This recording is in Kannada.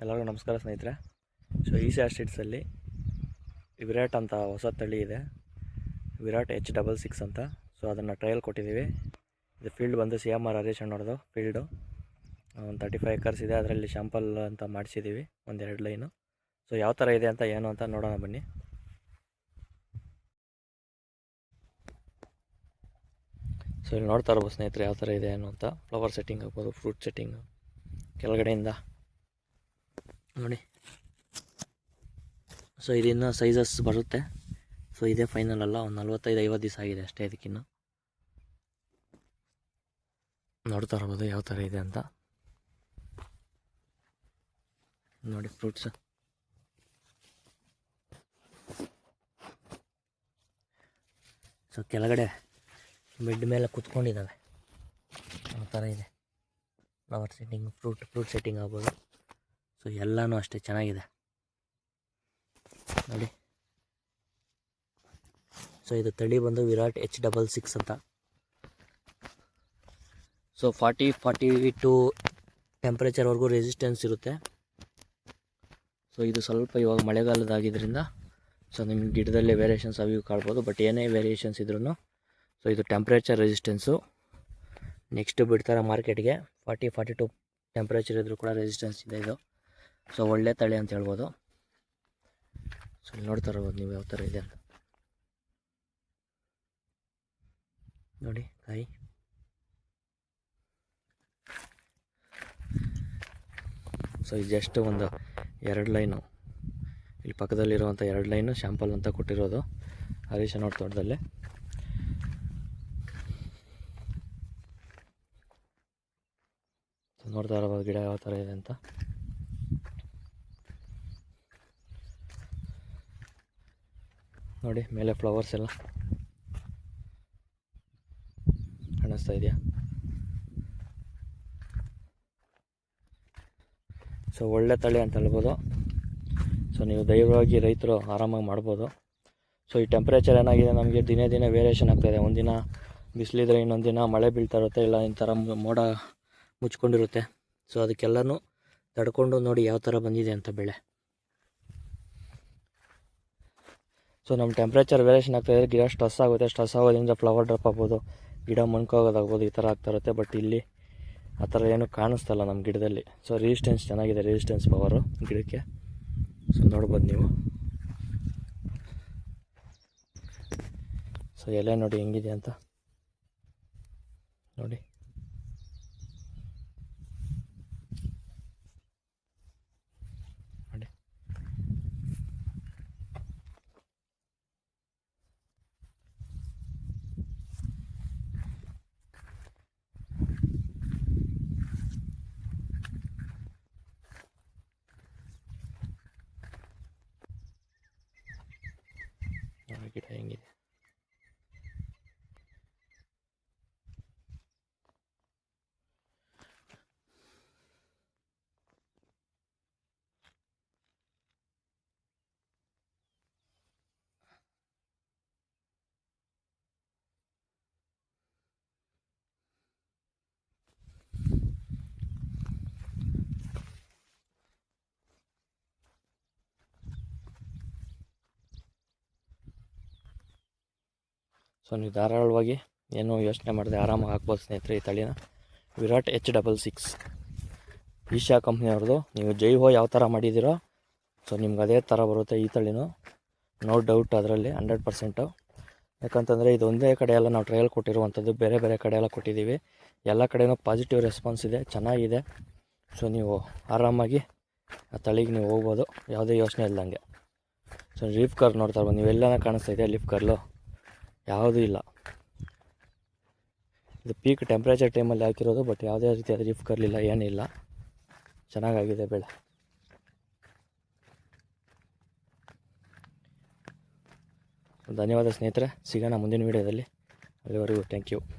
ಎಲ್ಲರಿಗೂ ನಮಸ್ಕಾರ ಸ್ನೇಹಿತರೆ. ಸೊ ಈಸಿ ಸ್ಟ್ರೀಟ್ಸಲ್ಲಿ ವಿರಾಟ್ ಅಂತ ಹೊಸ ತಳಿ ಇದೆ, ವಿರಾಟ್ H66 ಅಂತ. ಸೊ ಅದನ್ನು ಟ್ರಯಲ್ ಕೊಟ್ಟಿದ್ದೀವಿ. ಇದು ಫೀಲ್ಡ್ ಬಂದು CMR ಹರೀಶ್ ಅಣ್ಣವ್ರದ್ದು ಫೀಲ್ಡು. ಒಂದು 35 ಎಕರ್ಸ್ ಇದೆ. ಅದರಲ್ಲಿ ಶಾಂಪಲ್ ಅಂತ ಮಾಡಿಸಿದ್ದೀವಿ, ಒಂದೆರಡು ಲೈನು. ಸೊ ಯಾವ ಥರ ಇದೆ ಅಂತ ಏನು ಅಂತ ನೋಡೋಣ ಬನ್ನಿ. ಸೊ ಇಲ್ಲಿ ನೋಡ್ತಾ ಇರ್ಬೋದು ಸ್ನೇಹಿತರೆ ಯಾವ ಥರ ಇದೆ ಏನು ಅಂತ. ಫ್ಲವರ್ ಸೆಟ್ಟಿಂಗ್ ಆಗ್ಬೋದು, ಫ್ರೂಟ್ ಸೆಟ್ಟಿಂಗು ಕೆಳಗಡೆಯಿಂದ ನೋಡಿ. ಸೊ ಇದನ್ನು ಸೈಜಸ್ ಬರುತ್ತೆ. ಸೊ ಇದೇ ಫೈನಲ್ ಅಲ್ಲ, ಒಂದು 45-50 ದಿವಸ ಆಗಿದೆ ಅಷ್ಟೇ ಇದಕ್ಕಿನ್ನು. ನೋಡ್ತಾ ಇರ್ಬೋದು ಯಾವ ಥರ ಇದೆ ಅಂತ ನೋಡಿ. ಫ್ರೂಟ್ಸ್ ಸೊ ಕೆಳಗಡೆ ಬೆಡ್ ಮೇಲೆ ಕುತ್ಕೊಂಡಿದ್ದಾವೆ, ಆ ಥರ ಇದೆ. ಫ್ಲವರ್ ಸೆಟ್ಟಿಂಗ್, ಫ್ರೂಟ್ ಸೆಟ್ಟಿಂಗ್ ಆಗ್ಬೋದು. ಸೊ ಎಲ್ಲನೂ ಅಷ್ಟೇ ಚೆನ್ನಾಗಿದೆ ನೋಡಿ. ಸೊ ಇದು ತಳಿ ಬಂದು ವಿರಾಟ್ H66 ಅಂತ. ಸೊ 40-42 ಟೆಂಪ್ರೇಚರ್ವರೆಗೂ ರೆಸಿಸ್ಟೆನ್ಸ್ ಇರುತ್ತೆ. ಸೊ ಇದು ಸ್ವಲ್ಪ ಇವಾಗ ಮಳೆಗಾಲದಾಗಿದ್ದರಿಂದ ಸೊ ನಿಮ್ಮ ಗಿಡದಲ್ಲೇ ವೇರಿಯೇಷನ್ಸ್ ಅವು ಕಾಣ್ಬೋದು. ಬಟ್ ಏನೇ ವೇರಿಯೇಷನ್ಸ್ ಇದ್ರೂ ಸೊ ಇದು ಟೆಂಪ್ರೇಚರ್ ರೆಸಿಸ್ಟೆನ್ಸು. ನೆಕ್ಸ್ಟ್ ಬಿಡ್ತಾರೆ ಮಾರ್ಕೆಟ್ಗೆ. 40-42 ಟೆಂಪ್ರೇಚರ್ ಇದ್ರೂ ಕೂಡ ರೆಸಿಸ್ಟೆನ್ಸ್ ಇದೆ ಇದು. ಸೊ ಒಳ್ಳೆ ತಳಿ ಅಂತ ಹೇಳ್ಬೋದು. ಸೊ ಇಲ್ಲಿ ನೋಡ್ತಾ ಇರ್ಬೋದು ನೀವು ಯಾವ ಥರ ಇದೆ ಅಂತ ನೋಡಿ. ಕಾಯಿ ಸೊ ಇದು ಜಸ್ಟ್ ಒಂದು 2 ಲೈನು, ಇಲ್ಲಿ ಪಕ್ಕದಲ್ಲಿರುವಂಥ 2 ಲೈನು ಶಾಂಪಲ್ ಅಂತ ಕೊಟ್ಟಿರೋದು ಹರೀಶ್ ಅನ್ನೋರ ತೋಟದಲ್ಲೇ. ಸೊ ನೋಡ್ತಾ ಇರ್ಬೋದು ಗಿಡ ಯಾವ ಥರ ಇದೆ ಅಂತ. ನೋಡಿ ಮೇಲೆ ಫ್ಲವರ್ಸ್ ಎಲ್ಲ ಕಾಣಿಸ್ತಾ ಇದೆಯಾ. ಸೊ ಒಳ್ಳೆ ತಳಿ ಅಂತ ಹೇಳ್ಬೋದು. ಸೊ ನೀವು ಧೈರ್ಯವಾಗಿ ರೈತರು ಆರಾಮಾಗಿ ಮಾಡ್ಬೋದು. ಸೊ ಈ ಟೆಂಪ್ರೇಚರ್ ಏನಾಗಿದೆ, ನಮಗೆ ದಿನೇ ದಿನೇ ವೇರಿಯೇಷನ್ ಆಗ್ತಾಯಿದೆ. ಒಂದಿನ ಬಿಸಿಲಿದ್ರೆ ಇನ್ನೊಂದು ದಿನ ಮಳೆ ಬೀಳ್ತಾ ಇರುತ್ತೆ, ಇಲ್ಲ ಈ ಥರ ಮೋಡ ಮುಚ್ಕೊಂಡಿರುತ್ತೆ. ಸೊ ಅದಕ್ಕೆಲ್ಲನೂ ತಡ್ಕೊಂಡು ನೋಡಿ ಯಾವ ಥರ ಬಂದಿದೆ ಅಂತ ಬೆಳೆ. ಸೊ ನಮ್ಮ ಟೆಂಪ್ರೇಚರ್ ವೇರಿಯೇಷನ್ ಆಗ್ತಾಯಿದ್ರೆ ಗಿಡ ಸ್ಟ್ರೆಸ್ ಆಗುತ್ತೆ. ಸ್ಟ್ರೆಸ್ ಆಗೋದ್ರಿಂದ ಫ್ಲವರ್ ಡ್ರಾಪ್ ಆಗ್ಬೋದು, ಗಿಡ ಮೊಣ್ಕೋಗೋದಾಗ್ಬೋದು, ಈ ಥರ ಆಗ್ತಾ ಇರುತ್ತೆ. ಬಟ್ ಇಲ್ಲಿ ಆ ಥರ ಏನೂ ಕಾಣಿಸ್ತಲ್ಲ ನಮ್ಮ ಗಿಡದಲ್ಲಿ. ಸೊ ರೆಸಿಸ್ಟೆನ್ಸ್ ಚೆನ್ನಾಗಿದೆ, ರೆಸಿಸ್ಟೆನ್ಸ್ ಪವರು ಗಿಡಕ್ಕೆ. ಸೊ ನೋಡ್ಬೋದು ನೀವು. ಸೊ ಎಲೆ ನೋಡಿ ಹೆಂಗಿದೆ ಅಂತ ನೋಡಿ. ನೋಡಿ ಗಿಡ ಹೆಂಗಿದೆ. ಸೊ ನೀವು ಧಾರಾಳವಾಗಿ ಏನೂ ಯೋಚನೆ ಮಾಡಿದೆ ಆರಾಮಾಗಿ ಹಾಕ್ಬೋದು ಸ್ನೇಹಿತರೆ ಈ ತಳಿನ. ವಿರಾಟ್ H66 ಈಶಾ ಕಂಪ್ನಿಯವ್ರದ್ದು. ನೀವು ಜೈ-ಹೋ ಯಾವ ಥರ ಮಾಡಿದ್ದೀರೋ ಸೊ ನಿಮ್ಗೆ ಅದೇ ಥರ ಬರುತ್ತೆ ಈ ತಳಿನೂ, ನೋ ಡೌಟ್ ಅದರಲ್ಲಿ 100%. ಯಾಕಂತಂದರೆ ಇದು ಒಂದೇ ಕಡೆ ಎಲ್ಲ ನಾವು ಟ್ರಯಲ್ ಕೊಟ್ಟಿರುವಂಥದ್ದು, ಬೇರೆ ಬೇರೆ ಕಡೆ ಎಲ್ಲ ಕೊಟ್ಟಿದ್ದೀವಿ. ಎಲ್ಲ ಕಡೆಯೂ ಪಾಸಿಟಿವ್ ರೆಸ್ಪಾನ್ಸ್ ಇದೆ, ಚೆನ್ನಾಗಿದೆ. ಸೊ ನೀವು ಆರಾಮಾಗಿ ಆ ತಳಿಗೆ ನೀವು ಹೋಗ್ಬೋದು, ಯಾವುದೇ ಯೋಚನೆ ಇಲ್ಲದಂಗೆ. ಸೊ ಲೀಫ್ ಕರ್ಲ್ ನೋಡ್ತಾ ಇರ್ಬೋದು ನೀವೆಲ್ಲ ಕಾಣಿಸ್ತಾ ಇದೆ. ಲೀಫ್ ಕರ್ಲು ಯಾವುದೂ ಇಲ್ಲ. ಇದು ಪೀಕ್ ಟೆಂಪ್ರೇಚರ್ ಟೈಮಲ್ಲಿ ಹಾಕಿರೋದು. ಬಟ್ ಯಾವುದೇ ರೀತಿಯಾದ ಲೀಫ್ ಕರ್ಲ್ ಇಲ್ಲ, ಏನಿಲ್ಲ. ಚೆನ್ನಾಗಾಗಿದೆ ಬೆಳೆ. ಧನ್ಯವಾದ ಸ್ನೇಹಿತರೆ. ಸಿಗೋಣ ಮುಂದಿನ ವೀಡಿಯೋದಲ್ಲಿ. ಅಲ್ಲಿವರೆಗೂ ಥ್ಯಾಂಕ್ ಯು.